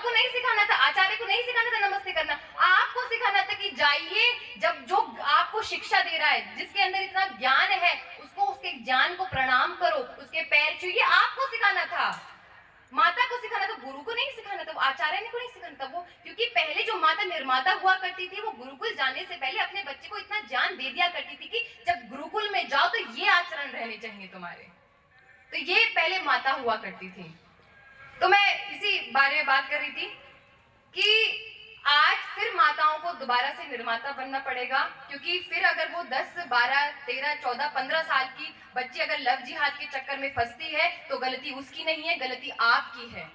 को नहीं सिखाना था, आचार्य को नहीं सिखाना था नमस्ते करना, आपको सिखाना था कि जाइए, जब जो आपको शिक्षा दे रहा है, जिसके अंदर इतना ज्ञान है, उसको, उसके ज्ञान को प्रणाम करो, उसके पैर छूइए, आपको सिखाना था। माता को सिखाना था, गुरु को नहीं सिखाना था, वो आचार्य को नहीं सिखाना था। वो क्योंकि पहले जो माता निर्माता हुआ करती थी, वो गुरुकुल जाने से पहले अपने बच्चे को इतना ज्ञान दे दिया करती थी कि जब गुरुकुल में जाओ तो ये आचरण रहने चाहिए तुम्हारे। तो ये पहले माता हुआ करती थी। तो मैं इसी बारे में बात कर रही थी कि आज फिर माताओं को दोबारा से निर्माता बनना पड़ेगा, क्योंकि फिर अगर वो 10, 12, 13, 14, 15 साल की बच्ची अगर लव जिहाद के चक्कर में फंसती है तो गलती उसकी नहीं है, गलती आपकी है।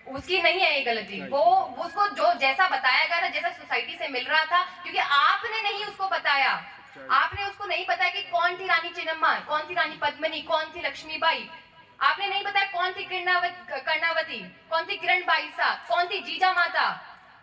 उसकी नहीं है ये गलती, वो उसको जो जैसा बताया गया था, जैसा सोसाइटी से मिल रहा था, क्योंकि आपने नहीं उसको बताया, आपने उसको नहीं बताया कि कौन थी रानी चेन्नम्मा, कौन थी रानी पद्मिनी, कौन थी लक्ष्मीबाई, आपने नहीं बताया कौन थी कर्णावती, कौन थी किरण बाई साहब, कौन थी जीजा माता,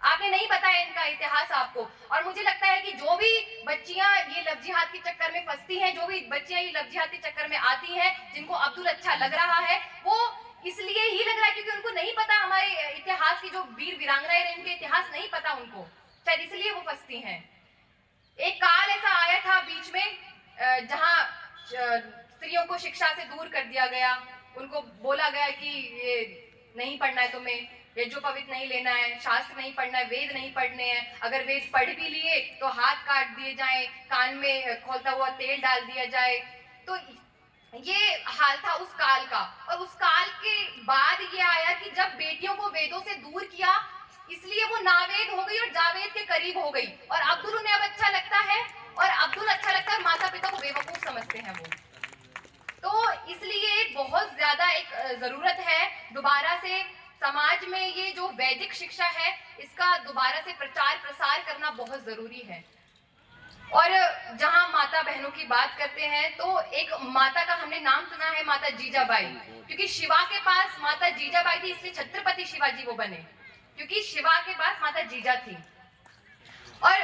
आपने नहीं बताया इनका इतिहास आपको। और मुझे लगता है कि जो भी बच्चियां ये लव जिहाद के चक्कर में फंसती हैं, जो भी बच्चियां ये लव जिहाद के चक्कर में आती हैं, जिनको अब्दुल अच्छा लग रहा है, वो इसलिए ही लग रहा है क्योंकि उनको नहीं पता हमारे इतिहास की, जो वीर वीरांगनाएं रहे उनके इतिहास नहीं पता उनको, शायद इसलिए वो फंसती हैं। एक काल ऐसा आया था बीच में जहां स्त्रियों को शिक्षा से दूर कर दिया गया, उनको बोला गया कि ये नहीं पढ़ना है तुम्हें, यज्ञोपवीत नहीं लेना है, शास्त्र नहीं पढ़ना है, वेद नहीं पढ़ने हैं, अगर वेद पढ़ भी लिए तो हाथ काट दिए जाएं, कान में खोलता हुआ तेल डाल दिया जाए। तो ये हाल था उस काल का। और उस काल के बाद ये आया कि जब बेटियों को वेदों से दूर किया, इसलिए वो नावेद हो गई और जावेद के करीब हो गई, और अब्दुल उन्हें अब अच्छा लगता है, और अब्दुल अच्छा लगता है, माता पिता को बेवकूफ समझते हैं वो। तो इसलिए बहुत ज्यादा एक जरूरत है दोबारा से समाज में ये जो वैदिक शिक्षा है, इसका दोबारा से प्रचार प्रसार करना बहुत जरूरी है। और जहां माता बहनों की बात करते हैं तो एक माता का हमने नाम सुना है, माता जीजाबाई, क्योंकि शिवा के पास माता जीजाबाई थी, इसलिए छत्रपति शिवाजी वो बने, क्योंकि शिवा के पास माता जीजा थी। और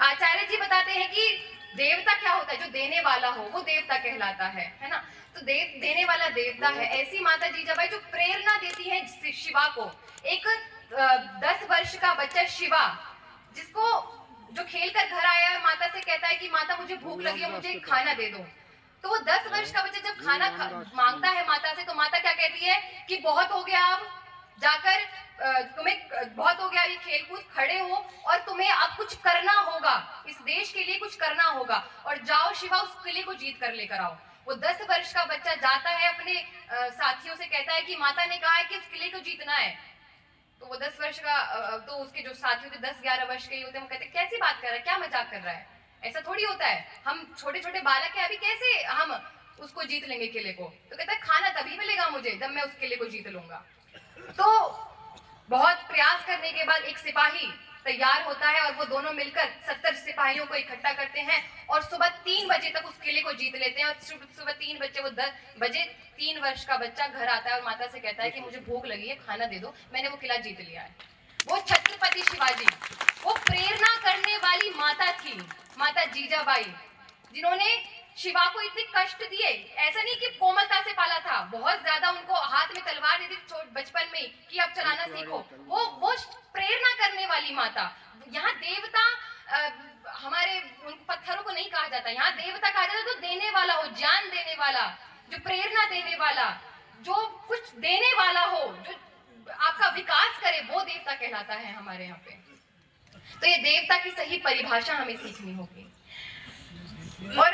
आचार्य जी बताते हैं कि देवता क्या होता है, जो देने वाला हो वो देवता कहलाता है ना। तो देने वाला देवता है। ऐसी माता जीजाबाई जो प्रेरणा देती है शिवा को। एक 10 वर्ष का बच्चा शिवा, जिसको जो खेल कर घर आया और माता से कहता है कि माता मुझे भूख लगी है, मुझे खाना दे दो, तो वो 10 वर्ष का बच्चा जब खाना मांगता है माता से, तो माता क्या कहती है कि बहुत हो गया, अब जाकर तुम्हें बहुत हो गया ये खेलकूद, खड़े हो और तुम्हें अब कुछ करना होगा, इस देश के लिए कुछ करना होगा, और जाओ शिवा उस किले को जीत कर लेकर आओ। वो 10 वर्ष का बच्चा जाता है, अपने साथियों से कहता है कि माता ने कहा है कि उस किले को जीतना है। तो वो 10 वर्ष का, तो उसके जो साथियों थे 10-11 वर्ष के ही होते हैं, वो कहते हैं कैसी बात कर रहा है, क्या मजाक कर रहा है, ऐसा थोड़ी होता है, हम छोटे छोटे बालक हैं, अभी कैसे हम उसको जीत लेंगे किले को। तो कहता है खाना तभी मिलेगा मुझे जब मैं उस किले को जीत लूंगा। तो बहुत प्रयास करने के बाद एक सिपाही तैयार होता है, और वो दोनों मिलकर 70 सिपाहियों को इकट्ठा करते हैं, और सुबह 3 बजे तक उस किले को जीत लेते हैं। और सुबह 3 बजे, वो 10 बजे 3 वर्ष का बच्चा घर आता है और माता से कहता है कि मुझे भूख लगी है, खाना दे दो, मैंने वो किला जीत लिया है। वो छत्रपति शिवाजी, वो प्रेरणा करने वाली माता थी, माता जीजाबाई, जिन्होंने शिवा को इतने कष्ट दिए। ऐसा नहीं कि कोमलता से पाला था, बहुत ज्यादा उनको हाथ में तलवार दी थी बचपन में कि अब चलाना सीखो। वो प्रेरणा करने वाली माता। यहाँ देवता हमारे उनको पत्थरों को नहीं कहा जाता, यहाँ देवता कहा जाता है तो देने वाला हो, ज्ञान देने वाला, जो प्रेरणा देने वाला, जो कुछ देने वाला हो, जो आपका विकास करे, वो देवता कहलाता है हमारे यहाँ पे। तो ये देवता की सही परिभाषा हमें सीखनी होगी। और